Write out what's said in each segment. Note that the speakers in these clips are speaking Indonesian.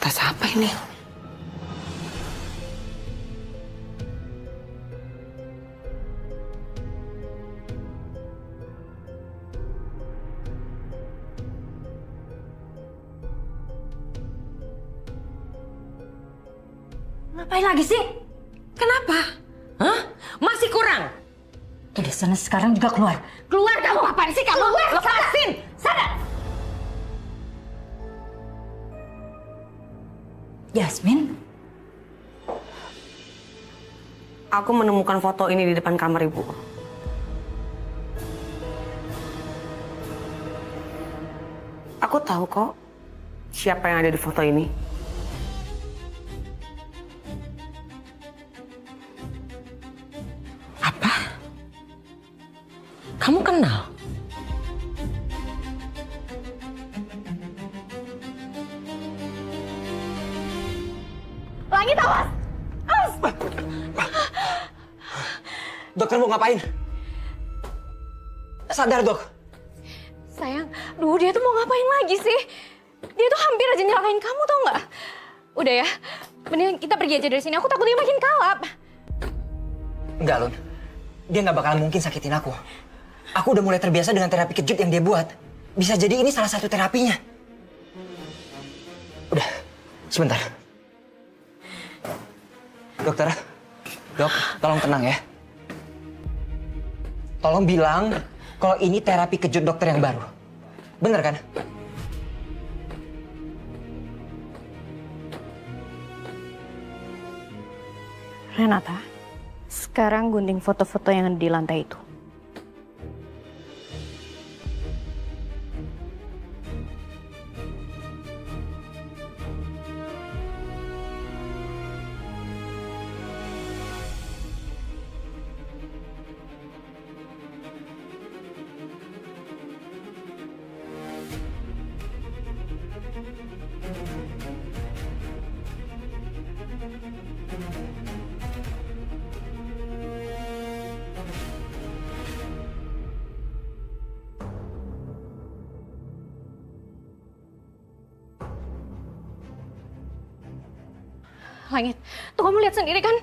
Tas apa ini? Ngapain lagi sih? Kenapa? Hah? Masih kurang? Udah sana sekarang juga keluar. Keluar kamu, ngapain sih kamu? Keluar, lepasin! Sana! Yasmin? Aku menemukan foto ini di depan kamar ibu. Aku tahu kok siapa yang ada di foto ini. Apa? Kamu kenal? Langit, awas! Awas! Dokter mau ngapain? Sadar, Dok. Sayang, dia tuh mau ngapain lagi sih? Dia tuh hampir aja nyalakain kamu, tau nggak? Udah ya, mending kita pergi aja dari sini. Aku takut dia makin kalap. Enggak, Lun. Dia nggak bakalan mungkin sakitin aku. Aku udah mulai terbiasa dengan terapi kejut yang dia buat. Bisa jadi ini salah satu terapinya. Udah, sebentar. Dokter, Dok, tolong tenang ya. Tolong bilang kalau ini terapi kejut dokter yang baru. Bener kan? Renata, sekarang gunting foto-foto yang ada di lantai itu. Langit, tuh kamu lihat sendiri kan,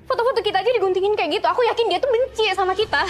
foto-foto kita aja diguntingin kayak gitu. Aku yakin dia tuh benci sama kita.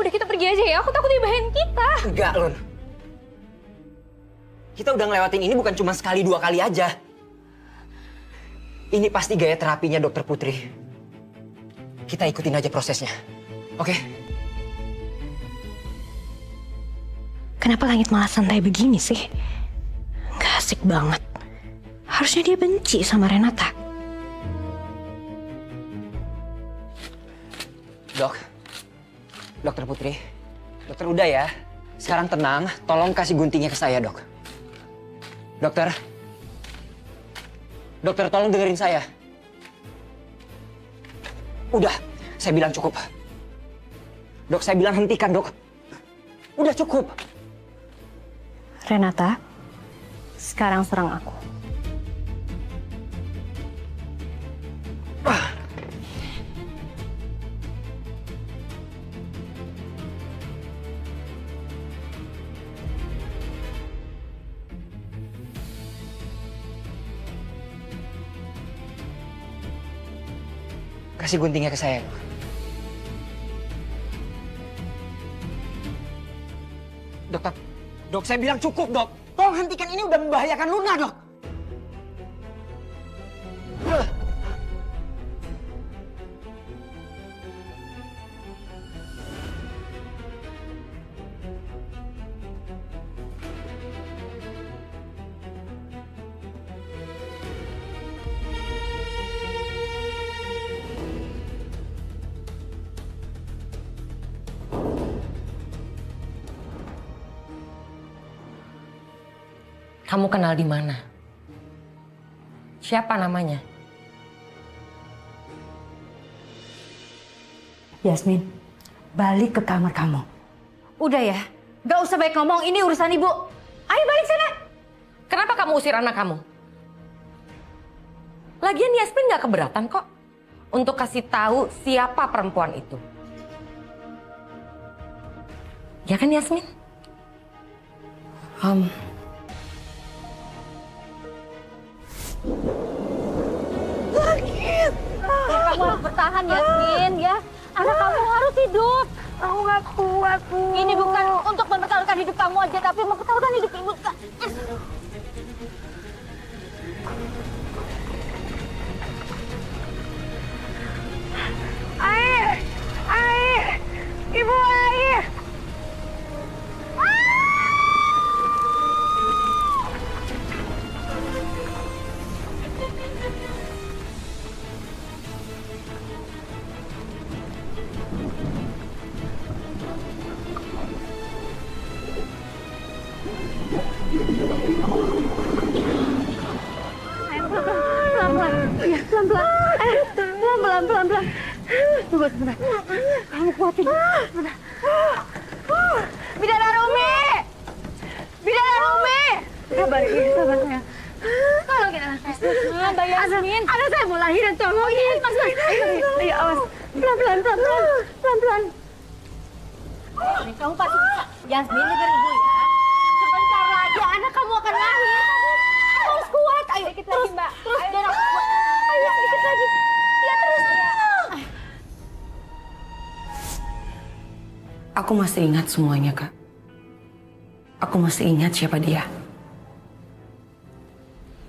Udah kita pergi aja ya, aku takut dia bahayain kita. Enggak, Lun. Kita udah ngelewatin ini bukan cuma sekali dua kali aja. Ini pasti gaya terapinya Dokter Putri. Kita ikutin aja prosesnya. Oke? Kenapa Langit malah santai begini sih? Gak asik banget. Harusnya dia benci sama Renata. Dok. Dokter Putri. Dokter udah ya. Sekarang tenang, tolong kasih guntingnya ke saya, Dok. Dokter. Dokter, tolong dengerin saya. Udah, saya bilang cukup. Dok, saya bilang hentikan, Dok. Udah cukup. Renata, sekarang serang aku. Kasih guntingnya ke saya, Dok. Dokter, Dok, saya bilang cukup, Dok. Tolong hentikan, ini udah membahayakan Luna, Dok. Kamu kenal di mana? Siapa namanya? Yasmin, balik ke kamar kamu. Udah ya, gak usah banyak ngomong, ini urusan ibu. Ayo balik sana. Kenapa kamu usir anak kamu? Lagian Yasmin gak keberatan kok untuk kasih tahu siapa perempuan itu. Ya kan Yasmin? Kamu harus bertahan Yasmin ya. Anak kamu harus hidup. Aku nggak kuat, Bu. Ini bukan untuk mempertaruhkan hidup kamu aja, tapi mempertaruhkan hidup ibu. Air! Air! Ibu, air! Pelan-pelan. Iya, pelan-pelan. Pelan-pelan. Tunggu sebentar. Kamu kuatin. Sebentar. Bidadari Umi! Bidadari Umi! Sabar sayang. Tolong kita Mbak Yasmin. Anak saya mau lahiran, tolongin. Mas, Ayo, awas. Pelan-pelan. Pelan-pelan. kamu pasti bisa. Yasmin, dengerin ibu ya. Sebentar lagi anak kamu akan lahir. Kamu harus kuat. Ayo, dikit lagi, Mbak. Ayo, biar aku kuat. Ayo, dikit lagi. Ya, terus. Aku masih ingat semuanya, Kak. Aku masih ingat siapa dia.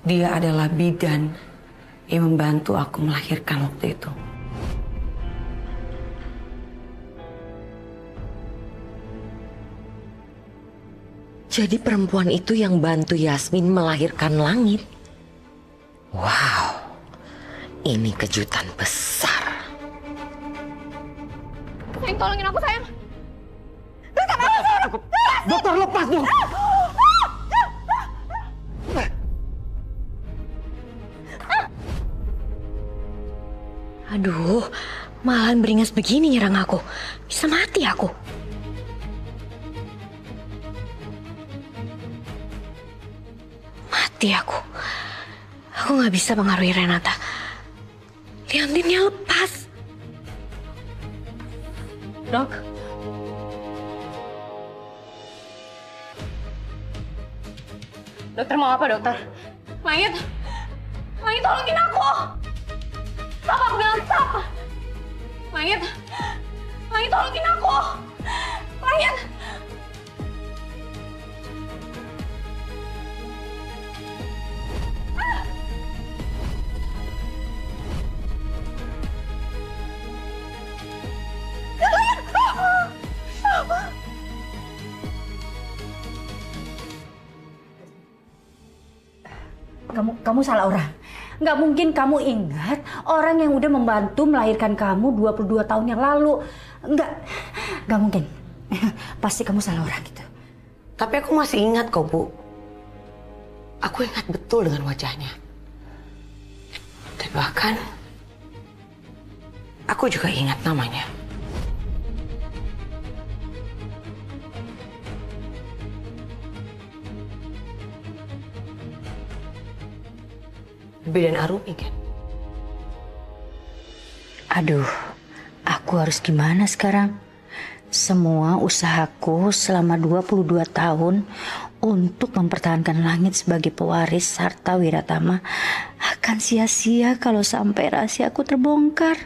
Dia adalah bidan yang membantu aku melahirkan waktu itu. Jadi perempuan itu yang bantu Yasmin melahirkan Langit. Wow, ini kejutan besar. Sayang, tolongin aku, sayang. Dokter, lepas dong! Aduh, malahan beringas begini nyerang aku. Bisa mati aku. Mati aku. Aku nggak bisa mengaruhi Renata. Liantinnya lepas. Dok. Dokter mau apa, dokter? Langit, tolongin aku. Stop, aku bilang stop. Langit, tolongin aku. Langit. Kamu salah orang. Nggak mungkin kamu ingat orang yang udah membantu melahirkan kamu 22 tahun yang lalu. Nggak mungkin. Pasti kamu salah orang gitu. Tapi aku masih ingat kok, Bu. Aku ingat betul dengan wajahnya. Dan bahkan, aku juga ingat namanya. Bidan Arumi kan? Aduh, aku harus gimana sekarang? Semua usahaku selama 22 tahun untuk mempertahankan Langit sebagai pewaris harta Wiratama akan sia-sia kalau sampai rahasiaku terbongkar.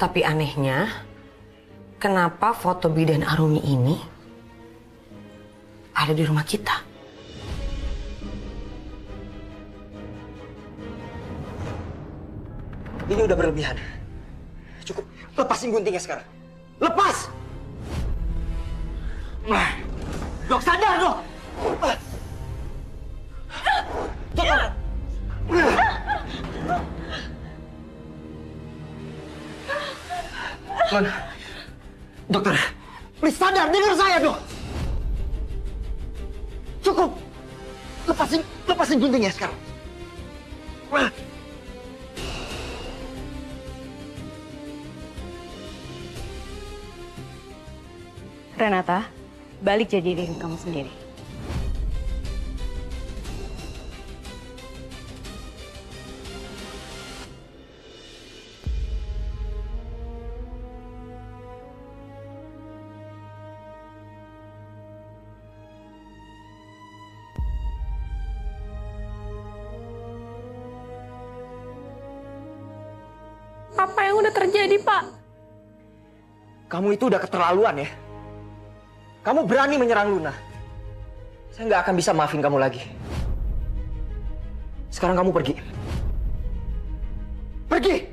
Tapi anehnya, kenapa foto Bidan Arumi ini ada di rumah kita? Ini udah berlebihan. Cukup, lepasin guntingnya sekarang. Lepas! Dok, sadar dok! Dok! Dokter, please sadar, dengar saya dok! Cukup! Lepasin guntingnya sekarang. Renata, balik jadi diri kamu sendiri. Apa yang udah terjadi, Pak? Kamu itu udah keterlaluan ya. Kamu berani menyerang Luna. Saya nggak akan bisa maafin kamu lagi. Sekarang kamu pergi. Pergi!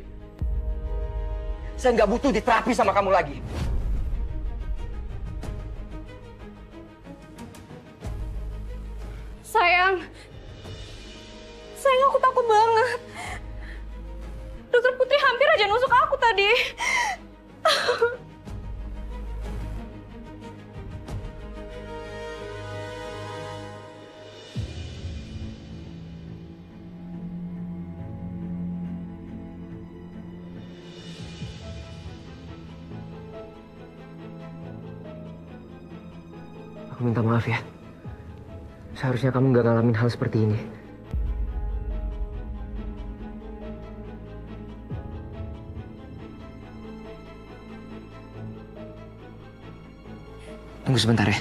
Saya nggak butuh diterapi sama kamu lagi. Sayang, aku takut banget. Dokter Putri hampir aja nusuk aku tadi. Aku minta maaf ya. Seharusnya kamu nggak ngalamin hal seperti ini. Tunggu sebentar ya.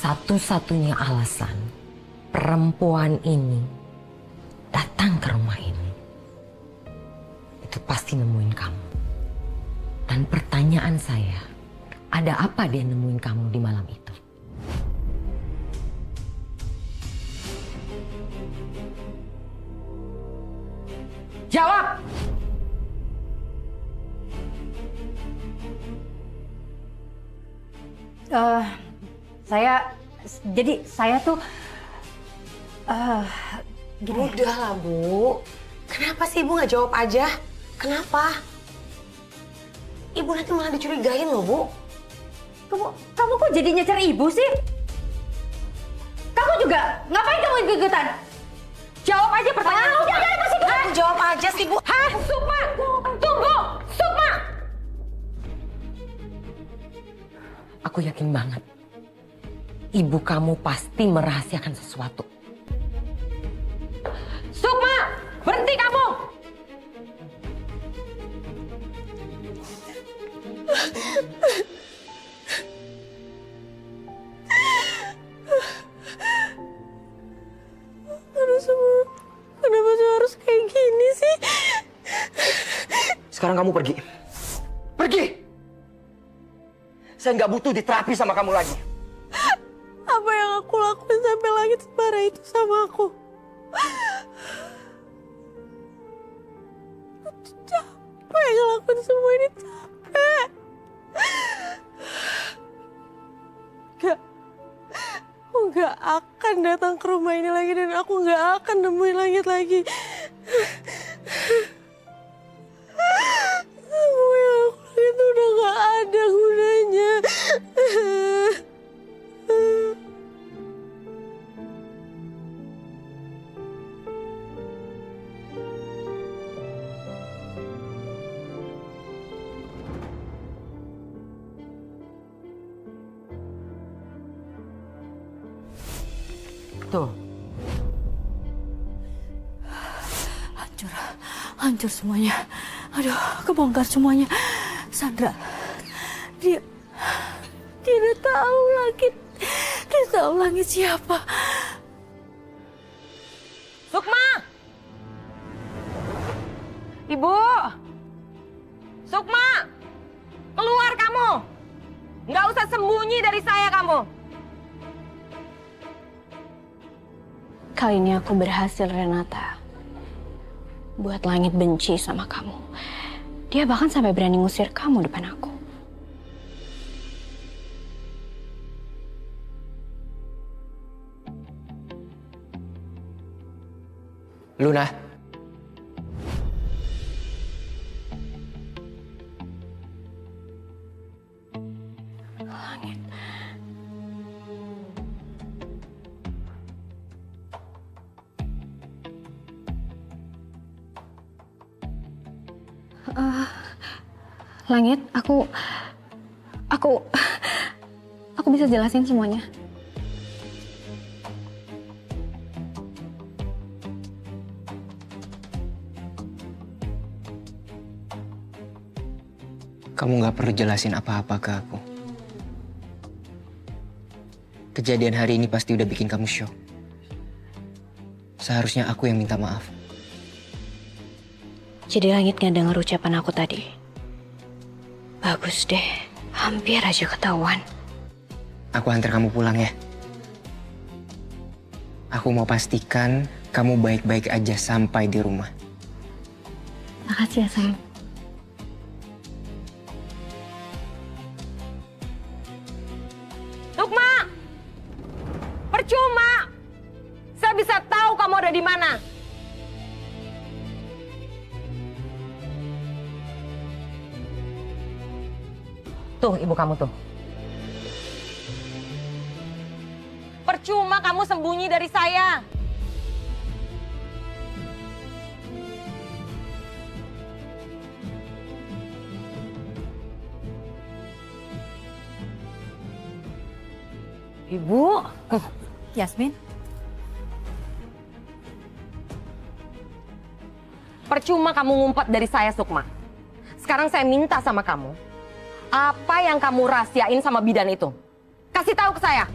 Satu-satunya alasan perempuan ini datang ke rumah ini itu pasti nemuin kamu. Dan pertanyaan saya, ada apa dia nemuin kamu di malam itu? Jawab! Saya tuh gini. Udahlah, Bu. Kenapa sih Ibu nggak jawab aja? Kenapa? Ibu nanti malah dicurigain loh, Bu. Kamu kok jadi nyecer ibu sih? Kamu juga ngapain kamu ikut-ikutan? Jawab aja pertanyaan. Udah pasti Jawab aja sih, Bu. Hah? Sukma! Tunggu! Sukma! Aku yakin banget. Ibu kamu pasti merahasiakan sesuatu. Sukma! Berhenti kamu! Kenapa harus kayak gini sih? Sekarang kamu pergi. Pergi! Saya nggak butuh diterapi sama kamu lagi. Apa yang aku lakuin sampai langit separah itu sama aku? Aku capek ngelakuin semua ini, capek. Aku nggak akan datang ke rumah ini lagi dan aku nggak akan nemuin langit lagi. Semua yang aku lakuin itu udah nggak ada gunanya. Tuh. Hancur semuanya. Aduh, kebongkar semuanya. Sandra, dia udah tahu langit. Dia tahu langit siapa. Sukma! Ibu! Sukma! Keluar kamu! Nggak usah sembunyi dari saya kamu. Kali ini aku berhasil, Renata. Buat langit benci sama kamu. Dia bahkan sampai berani ngusir kamu depan aku. Luna. Langit. Langit, aku bisa jelasin semuanya. Kamu nggak perlu jelasin apa-apa ke aku. Kejadian hari ini pasti udah bikin kamu shock. Seharusnya aku yang minta maaf. Jadi Langit nggak dengar ucapan aku tadi. Bagus deh, hampir aja ketahuan. Aku antar kamu pulang ya. Aku mau pastikan kamu baik-baik aja sampai di rumah. Makasih ya sayang. Sukma! Percuma! Saya bisa tahu kamu ada di mana. Tuh, ibu kamu tuh. Percuma kamu sembunyi dari saya. Ibu, Yasmin, percuma kamu ngumpet dari saya, Sukma. Sekarang saya minta sama kamu, apa yang kamu rahasiain sama bidan itu? Kasih tahu ke saya.